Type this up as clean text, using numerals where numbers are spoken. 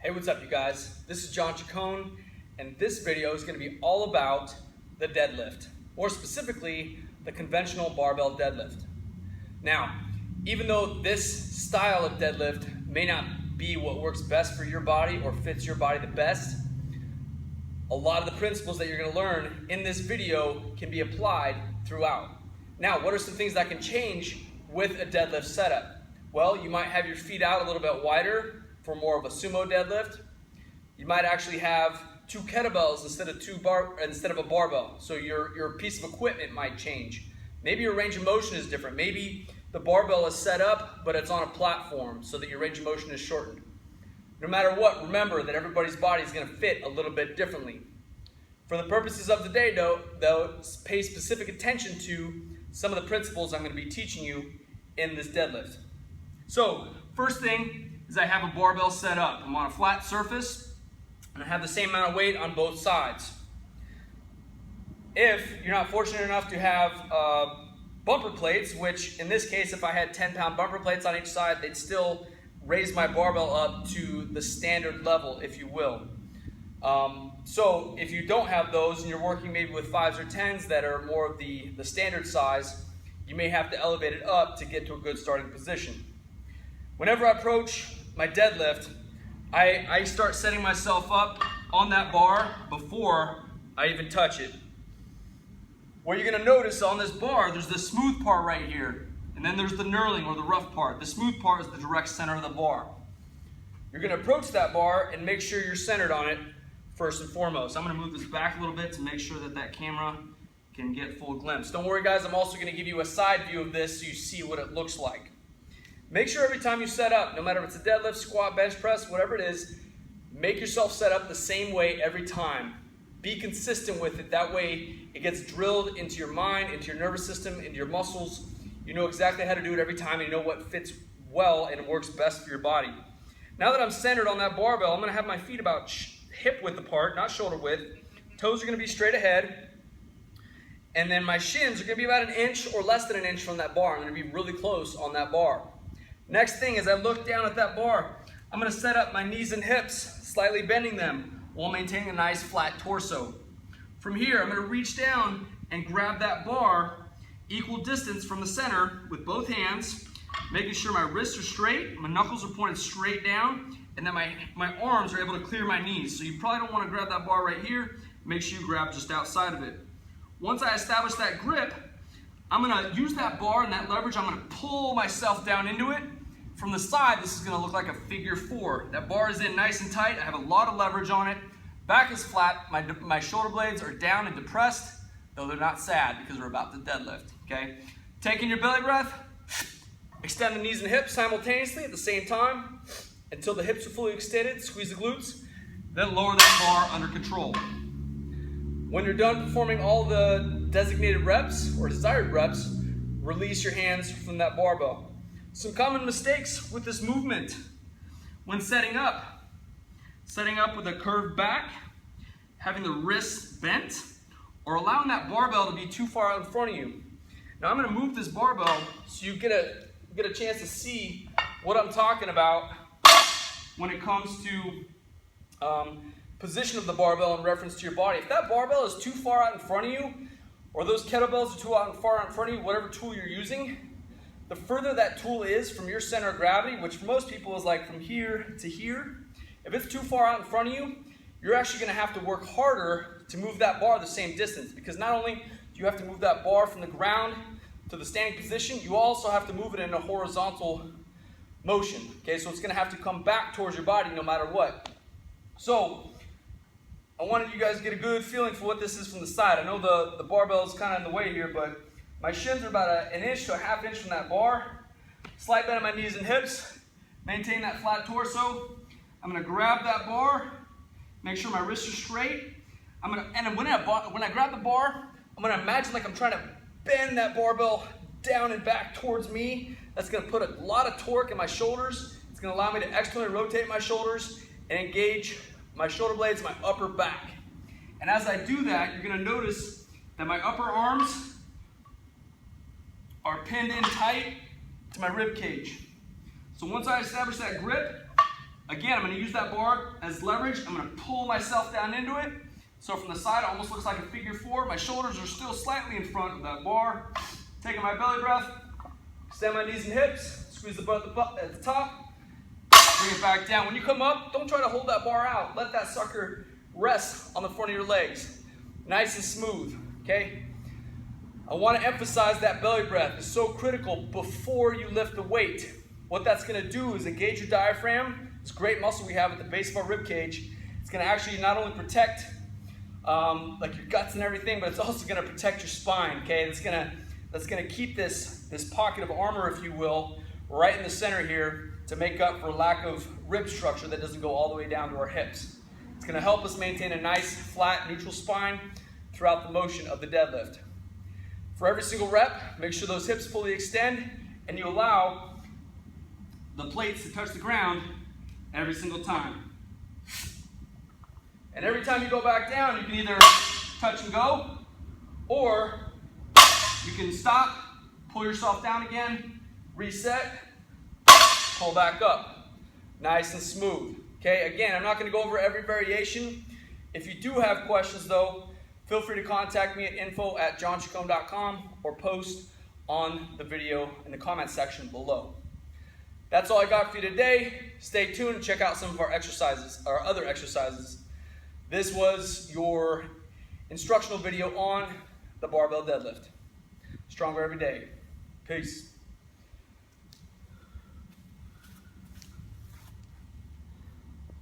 Hey, what's up you guys? This is John Chacon, and this video is going to be all about the deadlift, more specifically the conventional barbell deadlift. Now, even though this style of deadlift may not be what works best for your body or fits your body the best, a lot of the principles that you're going to learn in this video can be applied throughout. Now, what are some things that can change with a deadlift setup? Well, you might have your feet out a little bit wider for more of a sumo deadlift. You might actually have two kettlebells instead of a barbell. So your piece of equipment might change. Maybe your range of motion is different. Maybe the barbell is set up, but it's on a platform so that your range of motion is shortened. No matter what, remember that everybody's body is going to fit a little bit differently. For the purposes of the day, though, pay specific attention to some of the principles I'm going to be teaching you in this deadlift. So, first thing is I have a barbell set up. I'm on a flat surface, and I have the same amount of weight on both sides. If you're not fortunate enough to have bumper plates, which in this case, if I had 10-pound bumper plates on each side, they'd still raise my barbell up to the standard level, if you will. So if you don't have those and you're working maybe with 5s or 10s that are more of the standard size, you may have to elevate it up to get to a good starting position. Whenever I approach my deadlift, I start setting myself up on that bar before I even touch it. What you're going to notice on this bar, there's the smooth part right here, and then there's the knurling or the rough part. The smooth part is the direct center of the bar. You're going to approach that bar and make sure you're centered on it first and foremost. I'm going to move this back a little bit to make sure that camera can get full glimpse. Don't worry guys, I'm also going to give you a side view of this so you see what it looks like. Make sure every time you set up, no matter if it's a deadlift, squat, bench press, whatever it is, make yourself set up the same way every time. Be consistent with it. That way it gets drilled into your mind, into your nervous system, into your muscles. You know exactly how to do it every time, and you know what fits well and works best for your body. Now that I'm centered on that barbell, I'm going to have my feet about hip width apart, not shoulder width. Toes are going to be straight ahead. And then my shins are going to be about an inch or less than an inch from that bar. I'm going to be really close on that bar. Next thing, as I look down at that bar, I'm going to set up my knees and hips, slightly bending them while maintaining a nice flat torso. From here, I'm going to reach down and grab that bar equal distance from the center with both hands, making sure my wrists are straight, my knuckles are pointed straight down, and then my arms are able to clear my knees. So you probably don't want to grab that bar right here. Make sure you grab just outside of it. Once I establish that grip, I'm going to use that bar and that leverage. I'm going to pull myself down into it. From the side, this is going to look like a figure 4. That bar is in nice and tight. I have a lot of leverage on it. Back is flat. My shoulder blades are down and depressed, though they're not sad because we're about to deadlift. Okay? Taking your belly breath, extend the knees and hips simultaneously at the same time until the hips are fully extended. Squeeze the glutes. Then lower that bar under control. When you're done performing all the designated reps or desired reps, release your hands from that barbell. Some common mistakes with this movement when setting up with a curved back, having the wrists bent, or allowing that barbell to be too far out in front of you. Now I'm going to move this barbell so you get a chance to see what I'm talking about when it comes to position of the barbell in reference to your body. If that barbell is too far out in front of you, or those kettlebells are too far out in front of you, whatever tool you're using, the further that tool is from your center of gravity, which for most people is like from here to here, if it's too far out in front of you, you're actually going to have to work harder to move that bar the same distance, because not only do you have to move that bar from the ground to the standing position, you also have to move it in a horizontal motion. Okay, so it's going to have to come back towards your body no matter what. So I wanted you guys to get a good feeling for what this is from the side. I know the barbell is kind of in the way here, but my shins are about an inch to a half inch from that bar. Slight bend on my knees and hips. Maintain that flat torso. I'm going to grab that bar. Make sure my wrists are straight. And when I grab the bar, I'm going to imagine like I'm trying to bend that barbell down and back towards me. That's going to put a lot of torque in my shoulders. It's going to allow me to externally rotate my shoulders and engage my shoulder blades and my upper back. And as I do that, you're going to notice that my upper arms are pinned in tight to my rib cage. So once I establish that grip, Again, I'm going to use that bar as leverage. I'm going to pull myself down into it. So from the side, it almost looks like a figure four. My shoulders are still slightly in front of that bar. Taking my belly breath, extend my knees and hips, squeeze the butt at the top, bring it back down. When you come up, don't try to hold that bar out. Let that sucker rest on the front of your legs. Nice and smooth, okay? I want to emphasize that belly breath is so critical before you lift the weight. What that's going to do is engage your diaphragm. This great muscle we have at the base of our rib cage. It's going to actually not only protect like your guts and everything, but it's also going to protect your spine, okay? That's going to keep this pocket of armor, if you will, right in the center here to make up for lack of rib structure that doesn't go all the way down to our hips. It's going to help us maintain a nice, flat, neutral spine throughout the motion of the deadlift. For every single rep, make sure those hips fully extend and you allow the plates to touch the ground every single time. And every time you go back down, you can either touch and go, or you can stop, pull yourself down again, reset, pull back up. Nice and smooth. Okay, again, I'm not going to go over every variation. If you do have questions though, feel free to contact me at info@johnchacon.com or post on the video in the comment section below. That's all I got for you today. Stay tuned and check out some of our exercises, our other exercises. This was your instructional video on the barbell deadlift. Stronger every day. Peace.